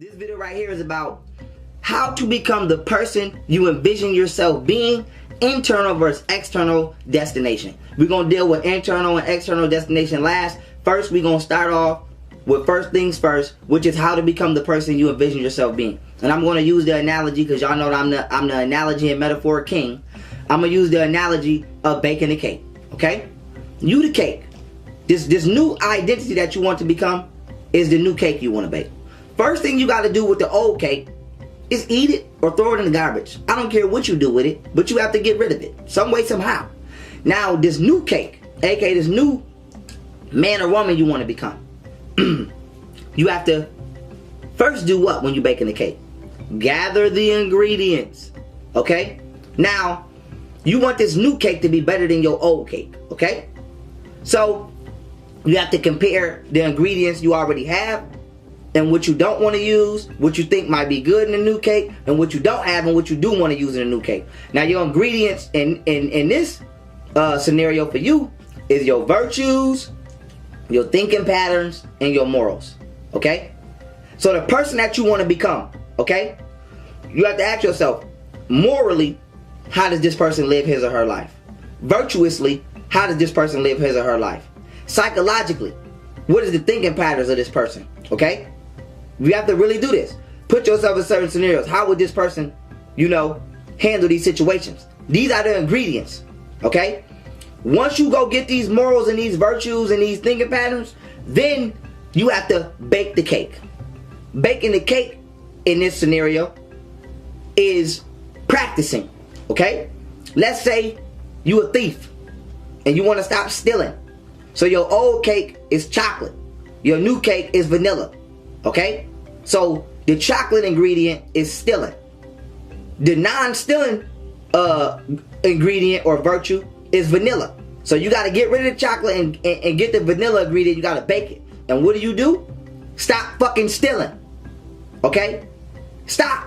This video right here is about how to become the person you envision yourself being, internal versus external destination. We're going to deal with internal and external destination last. First, we're going to start off with first things first, which is how to become the person you envision yourself being. And I'm going to use the analogy because y'all know that I'm the analogy and metaphor king. I'm going to use the analogy of baking a cake, okay? You the cake. This new identity that you want to become is the new cake you want to bake. First thing you got to do with the old cake is eat it or throw it in the garbage. I don't care what you do with it, but you have to get rid of it some way, somehow. Now, this new cake, aka this new man or woman you want to become, you have to first do what when you're baking the cake? Gather the ingredients, okay? Now, you want this new cake to be better than your old cake, okay? So, you have to compare the ingredients you already have and what you don't want to use, what you think might be good in a new cake, and what you don't have and what you do want to use in a new cake. Now, your ingredients in this scenario for you is your virtues, your thinking patterns, and your morals, okay? So the person that you want to become, okay, you have to ask yourself, morally, how does this person live his or her life? Virtuously, how does this person live his or her life? Psychologically, what is the thinking patterns of this person, okay? You have to really do this. Put yourself in certain scenarios. How would this person, handle these situations? These are the ingredients, okay? Once you go get these morals and these virtues and these thinking patterns, then you have to bake the cake. Baking the cake in this scenario is practicing, okay? Let's say you a thief and you want to stop stealing. So your old cake is chocolate. Your new cake is vanilla, okay? So the chocolate ingredient is stealing. The non-stealing ingredient or virtue is vanilla. So you got to get rid of the chocolate and get the vanilla ingredient. You got to bake it. And what do? Stop fucking stealing. Okay? Stop.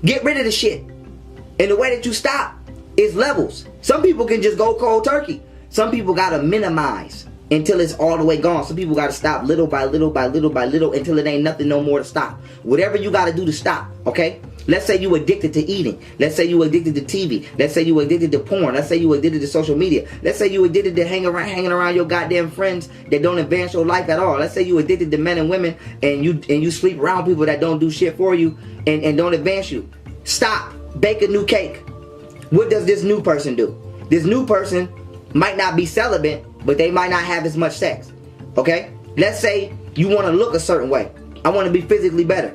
Get rid of the shit. And the way that you stop is levels. Some people can just go cold turkey. Some people got to minimize until it's all the way gone. Some people got to stop little by little by little by little until it ain't nothing no more to stop. Whatever you got to do to stop, okay? Let's say you addicted to eating. Let's say you addicted to TV. Let's say you addicted to porn. Let's say you addicted to social media. Let's say you addicted to hanging around your goddamn friends that don't advance your life at all. Let's say you addicted to men and women and you sleep around people that don't do shit for you and don't advance you. Stop. Bake a new cake. What does this new person do? This new person might not be celibate, but they might not have as much sex, okay? Let's say you want to look a certain way. I want to be physically better.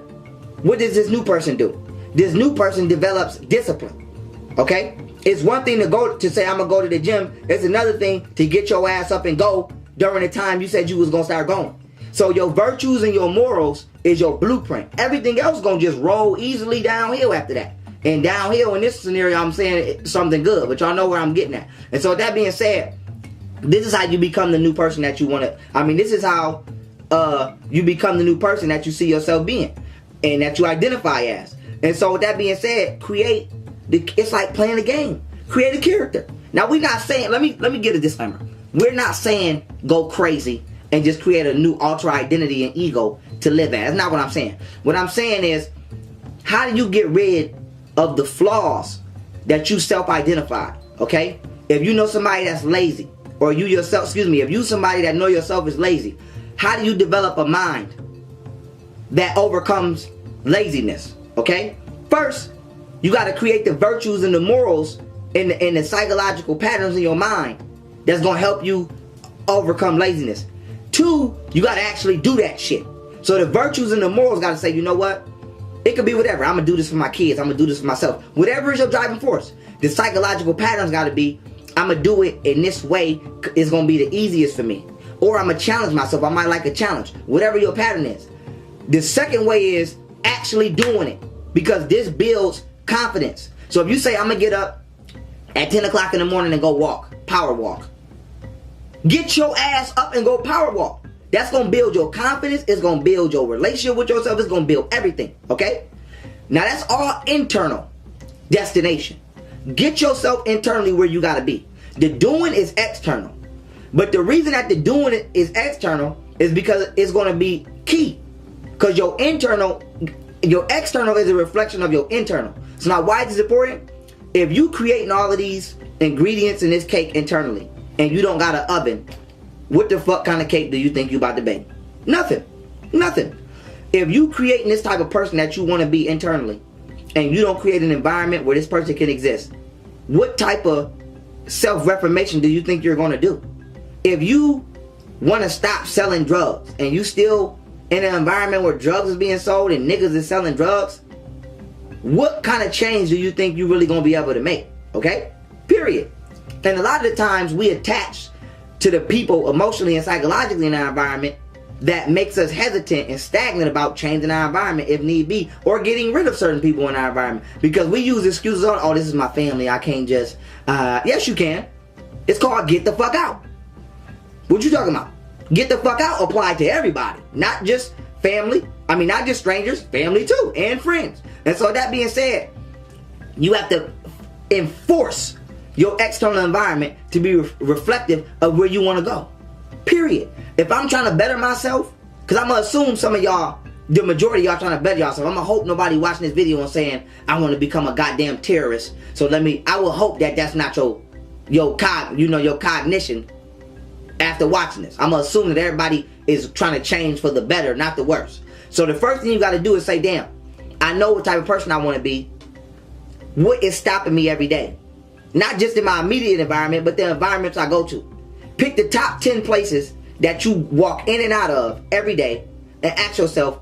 What does this new person do? This new person develops discipline, okay? It's one thing to say, I'm going to go to the gym. It's another thing to get your ass up and go during the time you said you was going to start going. So your virtues and your morals is your blueprint. Everything else going to just roll easily downhill after that. And downhill in this scenario, I'm saying something good, but y'all know where I'm getting at. And so with that being said, this is how you become the new person that you want to, this is how you become the new person that you see yourself being and that you identify as. And so with that being said, it's like playing a game. Create a character. Now we're not saying, let me get a disclaimer. We're not saying go crazy and just create a new alter identity and ego to live as. That's not what I'm saying. What I'm saying is, how do you get rid of the flaws that you self-identify, okay? If you know somebody that's lazy, or you yourself, if you somebody that know yourself is lazy, how do you develop a mind that overcomes laziness, okay? First, you got to create the virtues and the morals and the psychological patterns in your mind that's going to help you overcome laziness. Two, you got to actually do that shit. So the virtues and the morals got to say, you know what? It could be whatever. I'm going to do this for my kids. I'm going to do this for myself. Whatever is your driving force. The psychological patterns got to be, I'm going to do it in this way. It's going to be the easiest for me. Or I'm going to challenge myself. I might like a challenge. Whatever your pattern is. The second way is actually doing it. Because this builds confidence. So if you say, I'm going to get up at 10 o'clock in the morning and go walk. Power walk. Get your ass up and go power walk. That's going to build your confidence. It's going to build your relationship with yourself. It's going to build everything. Okay? Now that's all internal destination. Get yourself internally where you got to be. The doing is external. But the reason that the doing it is external is because it's going to be key. Because your internal Your external is a reflection of your internal. So now why is this important? If you creating all of these ingredients in this cake internally and you don't got an oven, what the fuck kind of cake do you think you about to bake? Nothing. Nothing. If you creating this type of person that you want to be internally and you don't create an environment where this person can exist, what type of self-reformation do you think you're going to do? If you want to stop selling drugs and you still in an environment where drugs is being sold and niggas is selling drugs, what kind of change do you think you're really going to be able to make? Okay? Period. And a lot of the times we attach to the people emotionally and psychologically in our environment that makes us hesitant and stagnant about changing our environment if need be, or getting rid of certain people in our environment, because we use excuses on, oh, this is my family, I can't just yes you can. It's called get the fuck out. What you talking about? Get the fuck out apply to everybody, not just family. I mean, not just strangers, family too, and friends. And so that being said, you have to enforce your external environment to be reflective of where you want to go. Period. If I'm trying to better myself, because I'm going to assume some of y'all, the majority of y'all trying to better yourself. I'm going to hope nobody watching this video and saying, I want to become a goddamn terrorist. So I will hope that that's not your cognition after watching this. I'm going to assume that everybody is trying to change for the better, not the worse. So the first thing you got to do is say, damn, I know what type of person I want to be. What is stopping me every day? Not just in my immediate environment, but the environments I go to. Pick the top 10 places that you walk in and out of every day and ask yourself,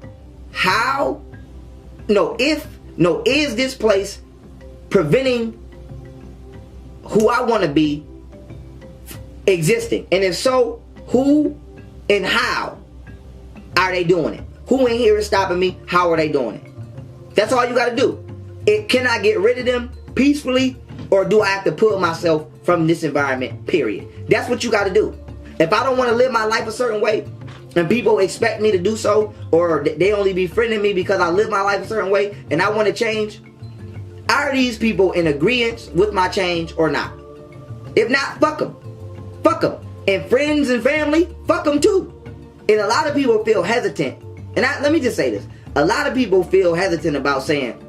is this place preventing who I want to be existing? And if so, who and how are they doing it? Who in here is stopping me? How are they doing it? That's all you got to do. Can I get rid of them peacefully, or do I have to pull myself from this environment, period? That's what you got to do. If I don't want to live my life a certain way and people expect me to do so, or they only befriending me because I live my life a certain way and I want to change, are these people in agreement with my change or not? If not, fuck them. Fuck them. And friends and family, fuck them too. And a lot of people feel hesitant. And let me just say this. A lot of people feel hesitant about saying,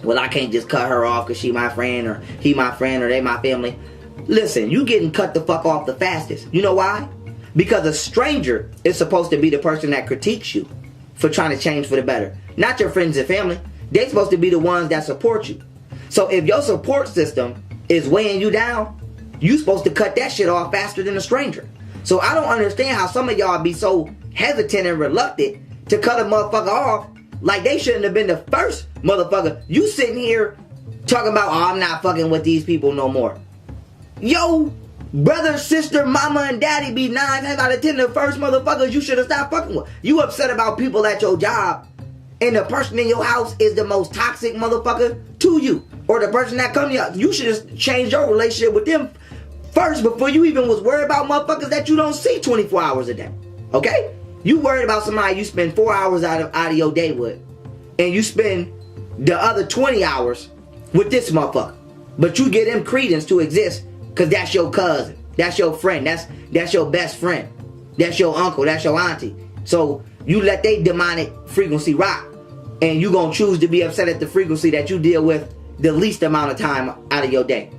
well, I can't just cut her off because she my friend, or he my friend, or they my family. Listen, you getting cut the fuck off the fastest. You know why? Because a stranger is supposed to be the person that critiques you for trying to change for the better. Not your friends and family. They're supposed to be the ones that support you. So if your support system is weighing you down, you supposed to cut that shit off faster than a stranger. So I don't understand how some of y'all be so hesitant and reluctant to cut a motherfucker off, like they shouldn't have been the first motherfucker. You sitting here talking about, oh, I'm not fucking with these people no more. Yo, brother, sister, mama, and daddy be 9 times out of 10 the first motherfuckers you should have stopped fucking with. You upset about people at your job, and the person in your house is the most toxic motherfucker to you, or the person that come to you. You should have changed your relationship with them first before you even was worried about motherfuckers that you don't see 24 hours a day. Okay? You worried about somebody you spend 4 hours out of your day with, and you spend the other 20 hours with this motherfucker. But you give them credence to exist because that's your cousin, that's your friend, that's your best friend, that's your uncle, that's your auntie. So you let they demonic frequency rock, and you gonna choose to be upset at the frequency that you deal with the least amount of time out of your day.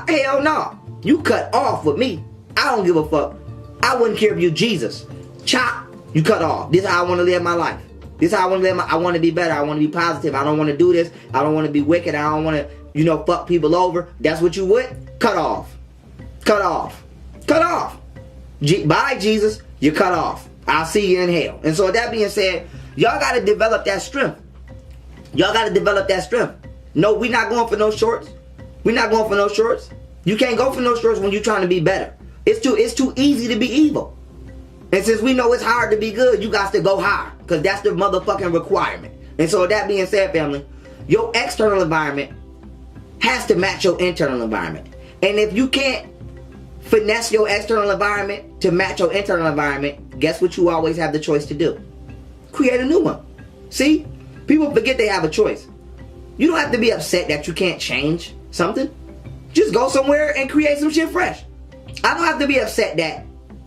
Hell no. You cut off with me. I don't give a fuck. I wouldn't care if you Jesus. Chop. You cut off. This is how I want to live my life. This is how I want to live I want to be better. I want to be positive. I don't want to do this. I don't want to be wicked. I don't want to, fuck people over. That's what you would? Cut off. Cut off. Cut off. Bye, Jesus. You cut off. I'll see you in hell. And so with that being said, y'all got to develop that strength. Y'all got to develop that strength. No, we're not going for no shorts. We're not going for no shorts. You can't go for no shorts when you're trying to be better. It's too easy to be evil. And since we know it's hard to be good, you got to go higher, because that's the motherfucking requirement. And so with that being said, family, your external environment has to match your internal environment. And if you can't finesse your external environment to match your internal environment, guess what you always have the choice to do? Create a new one. See? People forget they have a choice. You don't have to be upset that you can't change something. Just go somewhere and create some shit fresh. I don't have to be upset that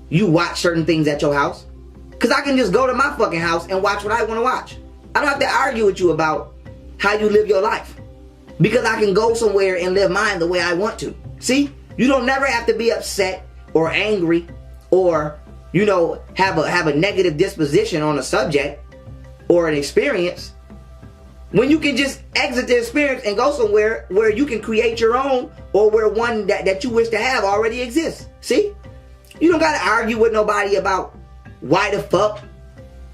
you watch certain things at your house, because I can just go to my fucking house and watch what I want to watch. I don't have to argue with you about how you live your life. Because I can go somewhere and live mine the way I want to. See? You don't never have to be upset or angry or, you know, have a negative disposition on a subject or an experience, when you can just exit the experience and go somewhere where you can create your own, or where one that you wish to have already exists. See? You don't gotta argue with nobody about why the fuck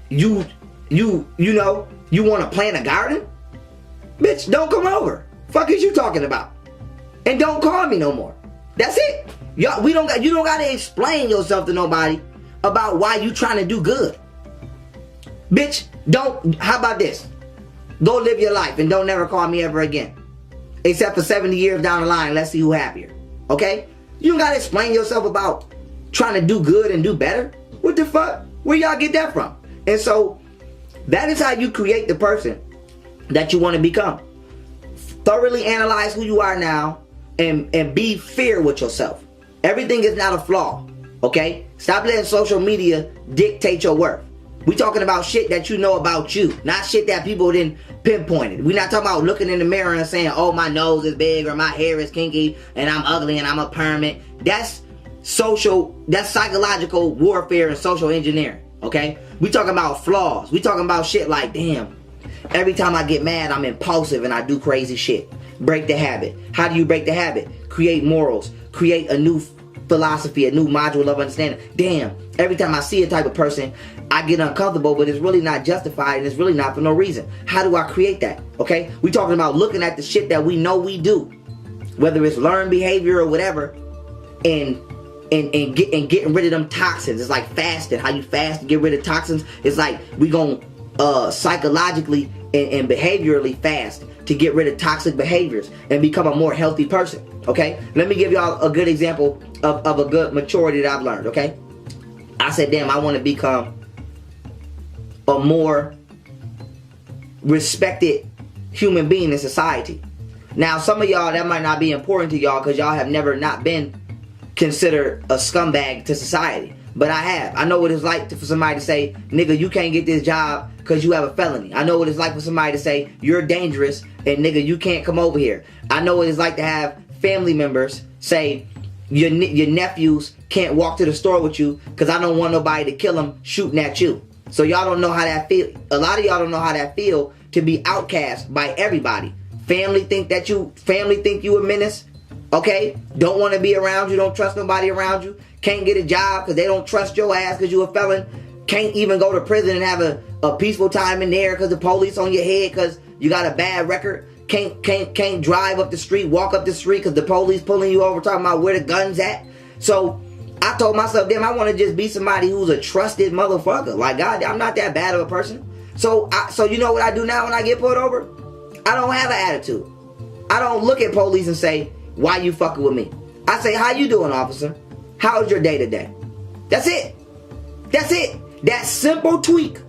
you know you wanna plant a garden. Bitch, don't come over. Fuck is you talking about? And don't call me no more. That's it. Y'all, you don't gotta explain yourself to nobody about why you trying to do good. Bitch, how about this? Go live your life and don't never call me ever again. Except for 70 years down the line, let's see who happier. Okay? You don't gotta explain yourself about trying to do good and do better. What the fuck? Where y'all get that from? And so, that is how you create the person that you want to become. Thoroughly analyze who you are now and be fair with yourself. Everything is not a flaw. Okay? Stop letting social media dictate your worth. We talking about shit that you know about you, not shit that people didn't pinpoint it. We're not talking about looking in the mirror and saying, oh, my nose is big or my hair is kinky and I'm ugly and I'm a permit. That's psychological warfare and social engineering. Okay? We talking about flaws. We talking about shit like, damn, every time I get mad, I'm impulsive and I do crazy shit. Break the habit. How do you break the habit? Create morals. Create a new philosophy, a new module of understanding. Damn, every time I see a type of person, I get uncomfortable, but it's really not justified and it's really not for no reason. How do I create that? Okay? We talking about looking at the shit that we know we do, whether it's learned behavior or whatever, and getting rid of them toxins. It's like fasting. How you fast to get rid of toxins? It's like we gon' psychologically and behaviorally fast to get rid of toxic behaviors and become a more healthy person. Okay? Let me give y'all a good example of a good maturity that I've learned. Okay? I said, damn, I want to become a more respected human being in society. Now, some of y'all, that might not be important to y'all because y'all have never not been considered a scumbag to society. But I have. I know what it's like for somebody to say, nigga, you can't get this job because you have a felony. I know what it's like for somebody to say, you're dangerous and nigga, you can't come over here. I know what it's like to have family members say, your nephews can't walk to the store with you because I don't want nobody to kill them shooting at you. So y'all don't know how that feel. A lot of y'all don't know how that feel to be outcast by everybody. Family think you a menace. Okay? Don't want to be around you. Don't trust nobody around you. Can't get a job because they don't trust your ass because you a felon. Can't even go to prison and have a peaceful time in there because the police on your head because you got a bad record. Can't drive up the street, walk up the street because the police pulling you over talking about where the gun's at. So I told myself, damn, I want to just be somebody who's a trusted motherfucker. Like, God, I'm not that bad of a person. So you know what I do now when I get pulled over? I don't have an attitude. I don't look at police and say, why you fucking with me? I say, how you doing, officer? How's your day today? That's it. That's it. That simple tweak.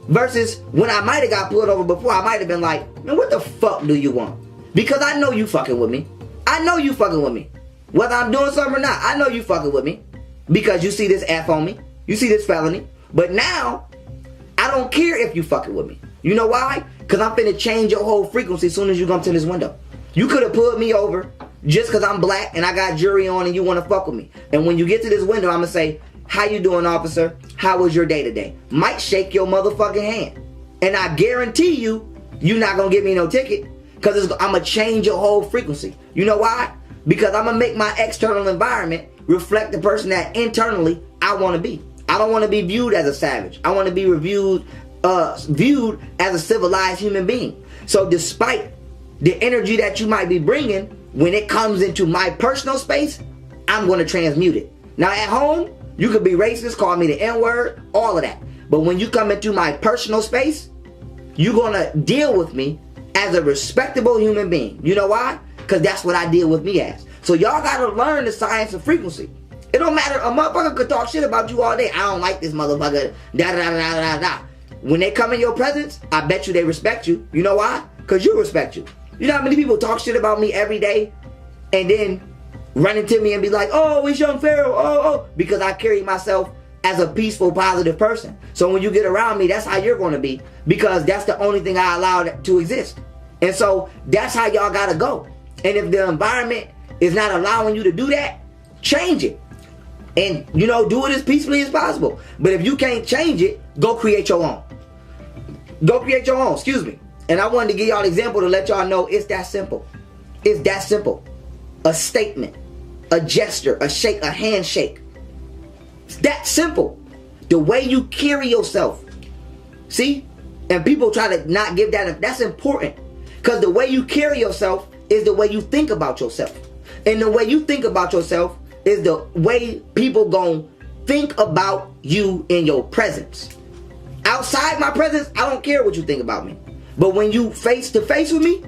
Versus when I might have got pulled over before, I might have been like, man, what the fuck do you want? Because I know you fucking with me. I know you fucking with me. Whether I'm doing something or not, I know you fucking with me. Because you see this F on me. You see this felony. But now, I don't care if you fucking with me. You know why? Because I'm finna change your whole frequency as soon as you come to this window. You could have pulled me over just because I'm black and I got jury on and you want to fuck with me. And when you get to this window, I'm going to say, how you doing, officer? How was your day today? Might shake your motherfucking hand. And I guarantee you, you're not going to give me no ticket because I'm going to change your whole frequency. You know why? Because I'm going to make my external environment reflect the person that internally I want to be. I don't want to be viewed as a savage. I want to be viewed as a civilized human being. So despite the energy that you might be bringing, when it comes into my personal space, I'm going to transmute it. Now at home, you could be racist, call me the N-word, all of that. But when you come into my personal space, you're going to deal with me as a respectable human being. You know why? Because that's what I deal with me as. So y'all got to learn the science of frequency. It don't matter. A motherfucker could talk shit about you all day. I don't like this motherfucker. Da da da da da da. When they come in your presence, I bet you they respect you. You know why? Because you respect you. You know how many people talk shit about me every day and then run into me and be like, oh, it's young Pharoh, oh, because I carry myself as a peaceful, positive person. So when you get around me, that's how you're going to be, because that's the only thing I allow to exist. And so that's how y'all got to go. And if the environment is not allowing you to do that, change it. And, you know, do it as peacefully as possible. But if you can't change it, go create your own. Go create your own, excuse me. And I wanted to give y'all an example to let y'all know it's that simple. It's that simple. A statement, a gesture, a shake, a handshake. It's that simple. The way you carry yourself. See? And people try to not give that. That's important. Because the way you carry yourself is the way you think about yourself. And the way you think about yourself is the way people gon' think about you in your presence. Outside my presence, I don't care what you think about me. But when you face to face with me,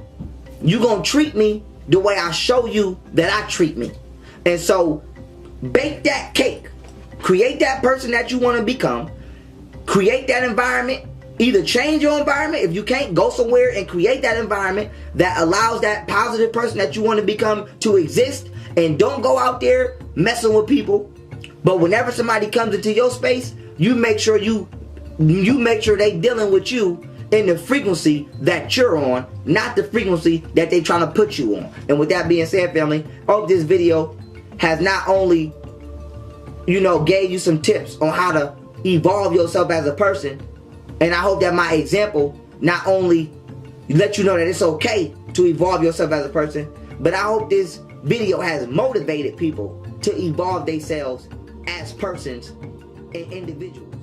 you gonna treat me the way I show you that I treat me. And so, bake that cake. Create that person that you want to become. Create that environment. Either change your environment. If you can't, go somewhere and create that environment that allows that positive person that you want to become to exist. And don't go out there messing with people. But whenever somebody comes into your space, you make sure they dealing with you in the frequency that you're on, not the frequency that they trying to put you on. And with that being said, family, I hope this video has not only, you know, gave you some tips on how to evolve yourself as a person, and I hope that my example not only let you know that it's okay to evolve yourself as a person, but I hope this video has motivated people to evolve themselves as persons and individuals.